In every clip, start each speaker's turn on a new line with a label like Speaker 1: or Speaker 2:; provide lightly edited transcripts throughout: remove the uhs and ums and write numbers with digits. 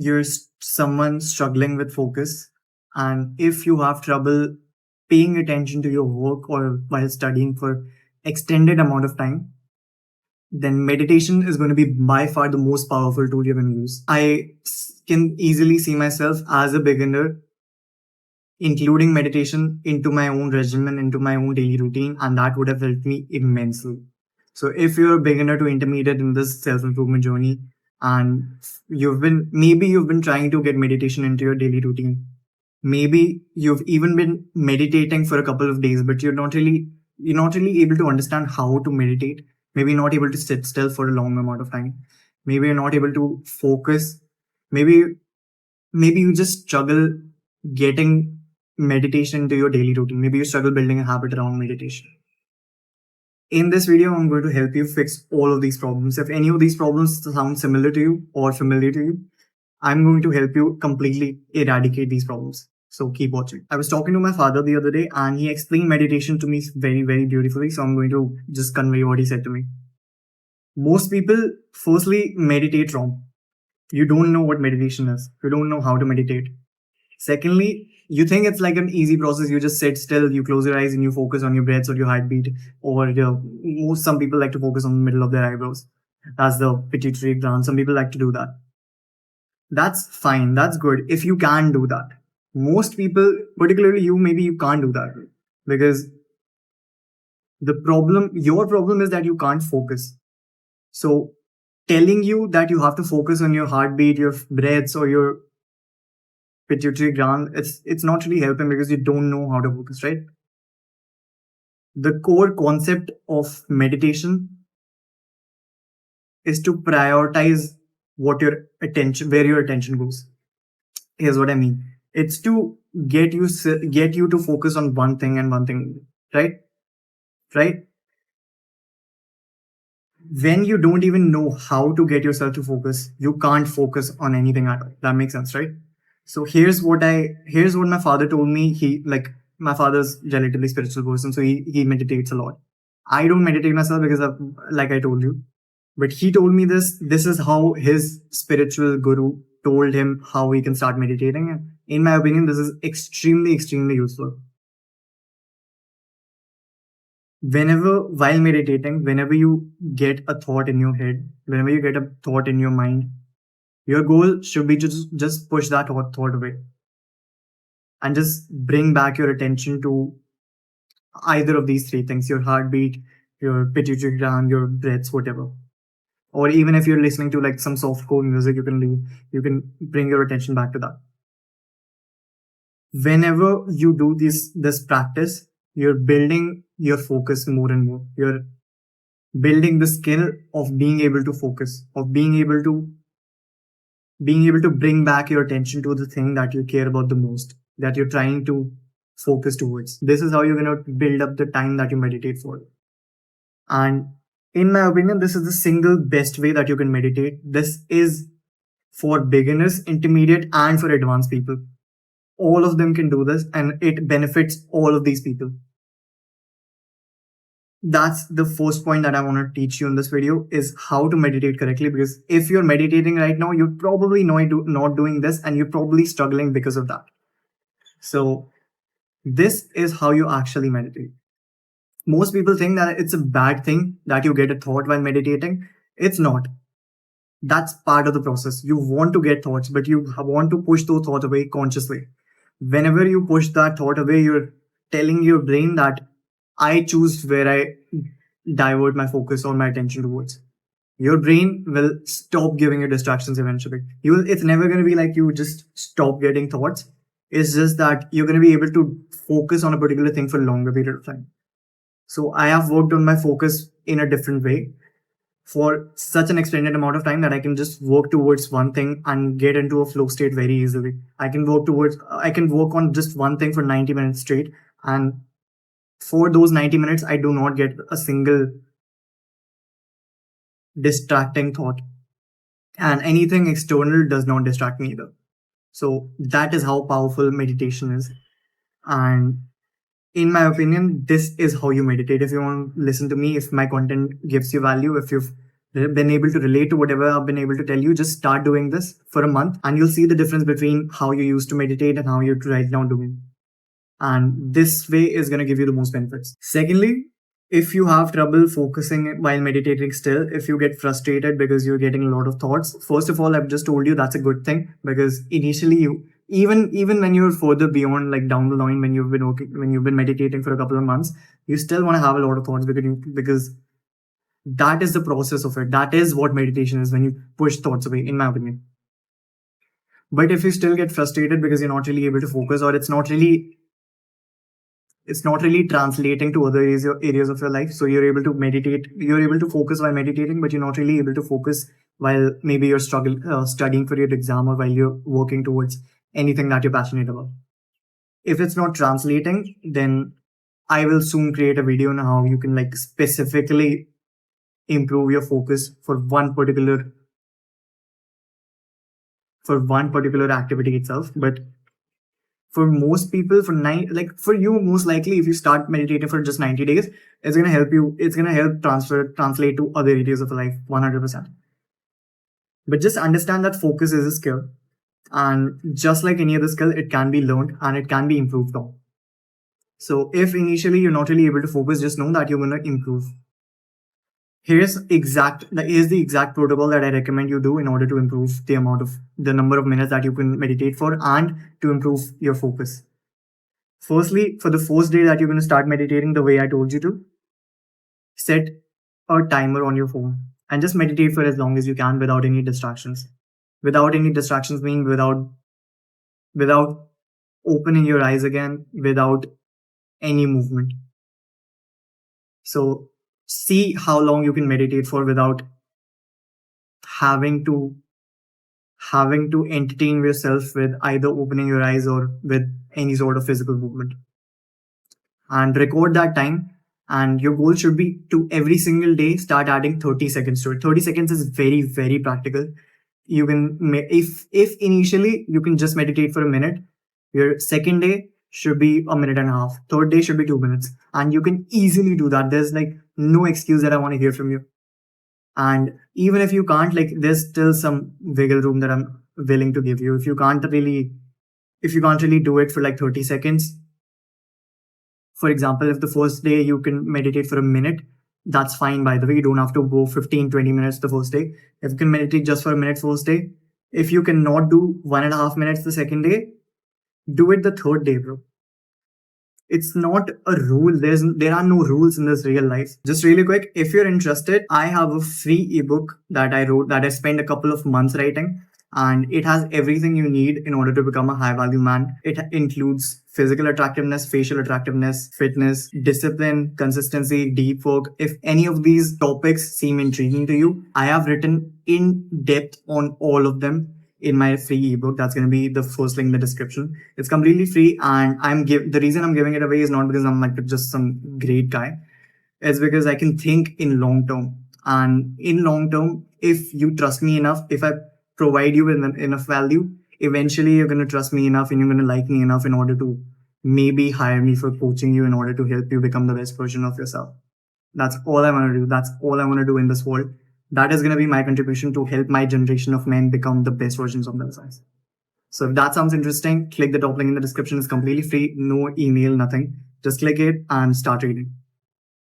Speaker 1: you're someone struggling with focus, and if you have trouble paying attention to your work or while studying for extended amount of time, then meditation is going to be by far the most powerful tool you can use. Can easily see myself as a beginner including meditation into my own regimen, into my own daily routine, and that would have helped me immensely. So, if you're a beginner to intermediate in this self improvement journey, and you've been trying to get meditation into your daily routine, maybe you've even been meditating for a couple of days, but you're not really able to understand how to meditate. Maybe not able to sit still for a long amount of time. Maybe you're not able to focus. Maybe maybe you just struggle getting meditation into your daily routine. Maybe you struggle building a habit around meditation. In this video, I'm going to help you fix all of these problems. If any of these problems sound similar to you or familiar to you, I'm going to help you completely eradicate these problems. So keep watching. I was talking to my father the other day and he explained meditation to me very, very beautifully. So I'm going to just convey what he said to me. Most people firstly meditate wrong. You don't know what meditation is. You don't know how to meditate. Secondly, you think it's like an easy process. You just sit still, you close your eyes and you focus on your breaths or your heartbeat. Or some people like to focus on the middle of their eyebrows. That's the pituitary gland. Some people like to do that. That's fine. That's good if you can do that. Most people, particularly you, maybe you can't do that because your problem is that you can't focus. So telling you that you have to focus on your heartbeat, your breaths, or your pituitary gland, it's not really helping because you don't know how to focus, right? The core concept of meditation is to prioritize where your attention goes. Here's what I mean. It's to get you to focus on one thing and one thing, right? Right? When you don't even know how to get yourself to focus, you can't focus on anything at all. That makes sense, right? So here's what my father told me. My father's relatively spiritual person, so he meditates a lot. I don't meditate myself because like I told you, but he told me this is how his spiritual guru told him how he can start meditating. And in my opinion, this is extremely, extremely useful. While meditating, whenever you get a thought in your head, whenever you get a thought in your mind, your goal should be just push that thought away and just bring back your attention to either of these three things: your heartbeat, your pituitary gland, your breaths, whatever. Or even if you're listening to like some softcore music, you can bring your attention back to that. Whenever you do this practice, you're building your focus more and more. You're building the skill of being able to focus, of being able to bring back your attention to the thing that you care about the most, that you're trying to focus towards. This is how you're going to build up the time that you meditate for. And in my opinion, this is the single best way that you can meditate. This is for beginners, intermediate, and for advanced people. All of them can do this, and it benefits all of these people. That's the first point that I want to teach you in this video, is how to meditate correctly. Because if you're meditating right now, you're probably not doing this, and you're probably struggling because of that. So this is how you actually meditate. Most people think that it's a bad thing that you get a thought while meditating. It's not. That's part of the process. You want to get thoughts, but you want to push those thoughts away consciously. Whenever you push that thought away, you're telling your brain that I choose where I divert my focus or my attention towards. Your brain will stop giving you distractions eventually. It's never going to be like you just stop getting thoughts. It's just that you're going to be able to focus on a particular thing for a longer period of time. So I have worked on my focus in a different way for such an extended amount of time that I can just work towards one thing and get into a flow state very easily. I can work on just one thing for 90 minutes straight. And for those 90 minutes, I do not get a single distracting thought. And anything external does not distract me either. So that is how powerful meditation is. And in my opinion, this is how you meditate. If you want to listen to me, if my content gives you value, if you've been able to relate to whatever I've been able to tell you, just start doing this for a month and you'll see the difference between how you used to meditate and how you're right now doing. And this way is going to give you the most benefits. Secondly, if you have trouble focusing while meditating still, if you get frustrated because you're getting a lot of thoughts, first of all, I've just told you that's a good thing, because initially you, even when you're further beyond, like down the line, when you've been when you've been meditating for a couple of months, you still want to have a lot of thoughts, because that is the process of it. That is what meditation is, when you push thoughts away, in my opinion. But if you still get frustrated because you're not really able to focus, or it's not really translating to other areas of your life, so you're able to focus while meditating, but you're not really able to focus while maybe you're studying for your exam, or while you're working towards anything that you're passionate about. If it's not translating, then I will soon create a video on how you can, like, specifically improve your focus for one particular activity itself. But for most people, for you, most likely, if you start meditating for just 90 days, it's going to help you. It's going to help translate to other areas of life 100%. But just understand that focus is a skill, and just like any other skill, it can be learned and it can be improved on. So if initially you're not really able to focus, just know that you're going to improve. Here's the exact protocol that I recommend you do in order to improve the number of minutes that you can meditate for, and to improve your focus. Firstly, for the first day that you're going to start meditating, the way I told you to, set a timer on your phone and just meditate for as long as you can without any distractions. Without any distractions mean without opening your eyes again, without any movement. So see how long you can meditate for without having to entertain yourself with either opening your eyes or with any sort of physical movement, and record that time. And your goal should be to every single day start adding 30 seconds to it. 30 seconds is very, very practical. You can if initially you can just meditate for a minute, your second day should be a minute and a half, third day should be 2 minutes, and you can easily do that. There's like no excuse that I want to hear from you. And even if you can't, like, there's still some wiggle room that I'm willing to give you. If you can't really do it for like 30 seconds, for example, if the first day you can meditate for a minute, that's fine. By the way, you don't have to go 15-20 minutes the first day. If you can meditate just for a minute first day, if you cannot do 1.5 minutes the second day, do it the third day, bro. It's not a rule. There are no rules in this real life. Just really quick, if you're interested, I have a free ebook that I wrote, that I spent a couple of months writing, and it has everything you need in order to become a high value man. It includes physical attractiveness, facial attractiveness, fitness, discipline, consistency, deep work. If any of these topics seem intriguing to you, I have written in depth on all of them in my free ebook. That's going to be the first link in the description. It's completely free, and the reason I'm giving it away is not because I'm like just some great guy. It's because I can think in long term. And in long term, if you trust me enough, if I provide you with enough value, eventually you're going to trust me enough and you're going to like me enough in order to maybe hire me for coaching you in order to help you become the best version of yourself. That's all I want to do. That's all I want to do in this world. That is going to be my contribution to help my generation of men become the best versions of themselves. So if that sounds interesting, click the top link in the description. It's completely free, no email, nothing. Just click it and start reading.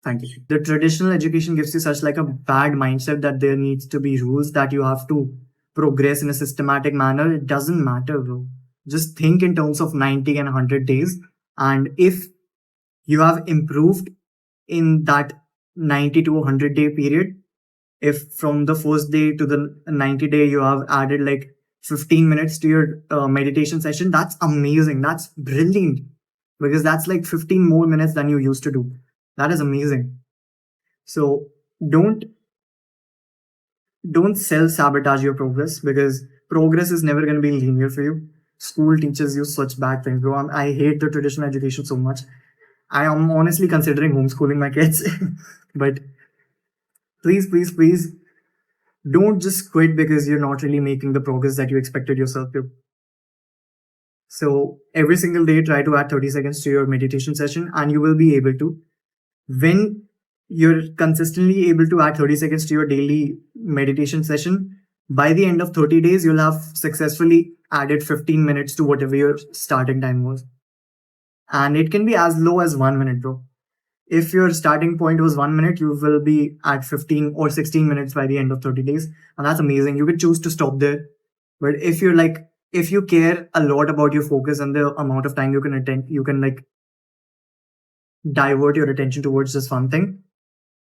Speaker 1: Thank you. The traditional education gives you such like a bad mindset that there needs to be rules, that you have to progress in a systematic manner. It doesn't matter, bro. Just think in terms of 90 and 100 days. And if you have improved in that 90 to 100 day period, if from the first day to the 90 day you have added like 15 minutes to your meditation session, that's amazing. That's brilliant, because that's like 15 more minutes than you used to do. That is amazing. So don't self-sabotage your progress, because progress is never going to be linear for you. School teaches you such bad things, bro. I hate the traditional education so much. I am honestly considering homeschooling my kids. But please, please, please, don't just quit because you're not really making the progress that you expected yourself to. So every single day, try to add 30 seconds to your meditation session, and you will be able to. When you're consistently able to add 30 seconds to your daily meditation session. By the end of 30 days, you'll have successfully added 15 minutes to whatever your starting time was. And it can be as low as 1 minute, bro. If your starting point was 1 minute, you will be at 15 or 16 minutes by the end of 30 days. And that's amazing. You can choose to stop there. But if you care a lot about your focus and the amount of time you can attend, you can like divert your attention towards just one thing.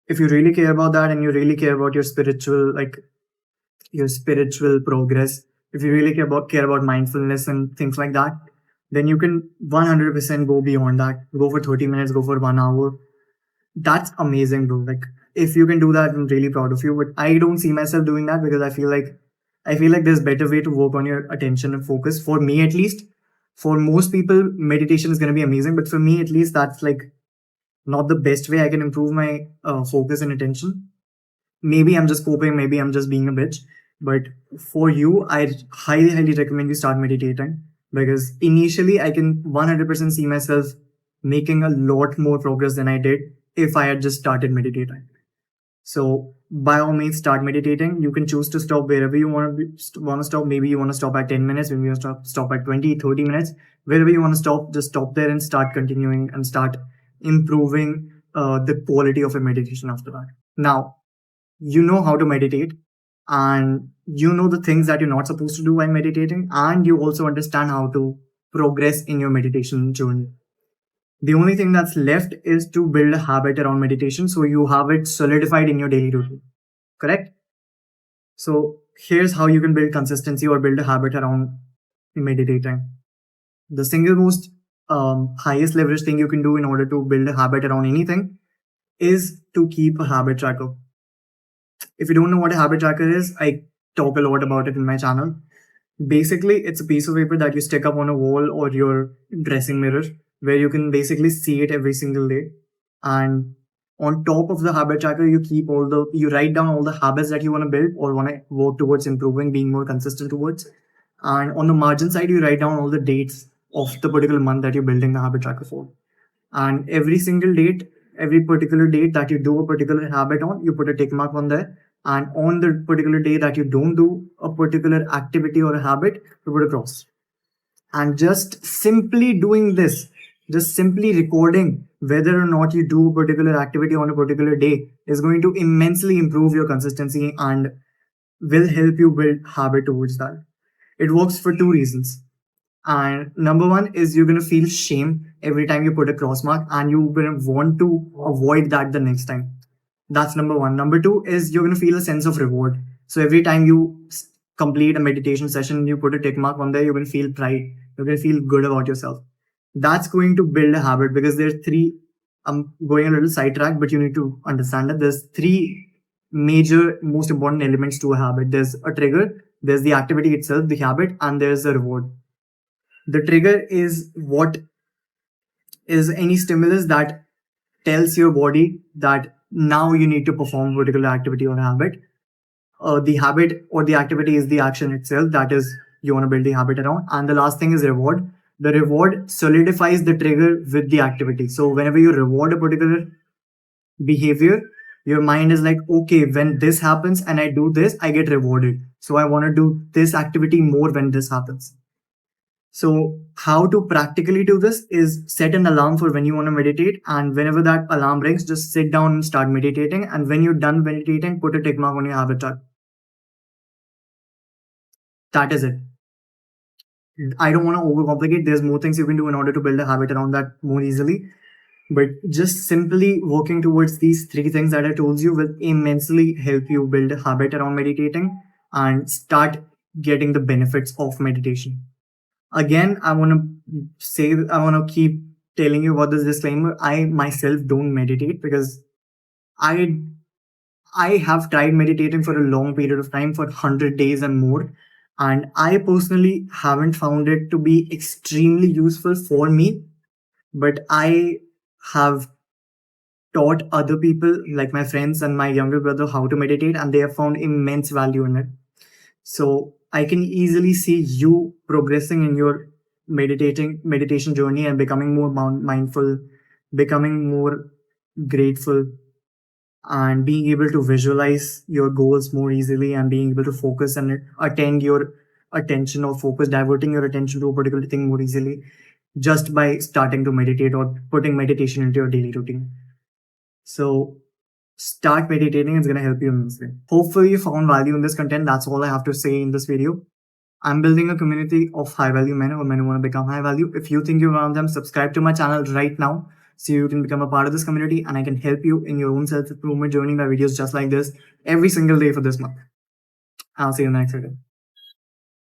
Speaker 1: If you really care about that and you really care about your spiritual progress, if you really care about mindfulness and things like that, then you can 100% go beyond that. Go for 30 minutes, go for 1 hour. That's amazing, bro. Like if you can do that, I'm really proud of you. But I don't see myself doing that because I feel like there's better way to work on your attention and focus. For me at least. For most people, meditation is gonna be amazing, but for me at least, that's like not the best way I can improve my focus and attention. Maybe I'm just coping, maybe I'm just being a bitch. But for you, I highly, highly recommend you start meditating because initially I can 100% see myself making a lot more progress than I did if I had just started meditating. So by all means, start meditating. You can choose to stop wherever you want to stop. Maybe you want to stop at 10 minutes. Maybe you want to stop at 20, 30 minutes. Wherever you want to stop, just stop there and start continuing and start improving the quality of a meditation after that. Now, you know how to meditate and you know the things that you're not supposed to do while meditating, and you also understand how to progress in your meditation journey. The only thing that's left is to build a habit around meditation so you have it solidified in your daily routine. Correct? So here's how you can build consistency or build a habit around meditating. The single most highest leverage thing you can do in order to build a habit around anything is to keep a habit tracker. If you don't know what a habit tracker is, I talk a lot about it in my channel. Basically, it's a piece of paper that you stick up on a wall or your dressing mirror where you can basically see it every single day. And on top of the habit tracker, you write down all the habits that you want to build or want to work towards improving, being more consistent towards. And on the margin side, you write down all the dates of the particular month that you're building the habit tracker for. And every particular date that you do a particular habit on, you put a tick mark on there. And on the particular day that you don't do a particular activity or a habit, you put a cross. And just simply doing this, just simply recording whether or not you do a particular activity on a particular day is going to immensely improve your consistency and will help you build habit towards that. It works for two reasons. And number one is you're going to feel shame every time you put a cross mark and you're going to want to avoid that the next time. That's number one. Number two is you're going to feel a sense of reward. So every time you complete a meditation session, you put a tick mark on there, you're going to feel pride. You're going to feel good about yourself. That's going to build a habit because there's three. I'm going a little sidetrack, but you need to understand that there's three major, most important elements to a habit. There's a trigger, there's the activity itself, the habit, and there's a reward. The trigger is what is any stimulus that tells your body that now you need to perform a particular activity or habit. The habit or the activity is the action itself, that is you want to build the habit around. And the last thing is reward. The reward solidifies the trigger with the activity. So whenever you reward a particular behavior, your mind is like, okay, when this happens and I do this, I get rewarded. So I want to do this activity more when this happens. So how to practically do this is set an alarm for when you want to meditate, and whenever that alarm rings, just sit down and start meditating. And when you're done meditating, put a tick mark on your habit chart. That is it. I don't want to overcomplicate. There's more things you can do in order to build a habit around that more easily. But just simply working towards these three things that I told you will immensely help you build a habit around meditating and start getting the benefits of meditation. Again, I want to keep telling you about this disclaimer. I myself don't meditate because I I have tried meditating for a long period of time, for 100 days and more. And I personally haven't found it to be extremely useful for me. But I have taught other people, like my friends and my younger brother, how to meditate, and they have found immense value in it. So I can easily see you progressing in your meditation journey and becoming more mindful, becoming more grateful, and being able to visualize your goals more easily and being able to focus and attend your attention or focus, diverting your attention to a particular thing more easily just by starting to meditate or putting meditation into your daily routine. So start meditating. It's going to help you immensely. Hopefully you found value in this content. That's all I have to say in this video. I'm building a community of high value men or men who want to become high value. If you think you're one of them, subscribe to my channel right now so you can become a part of this community and I can help you in your own self improvement journey by videos just like this every single day for this month. I'll see you in the next video.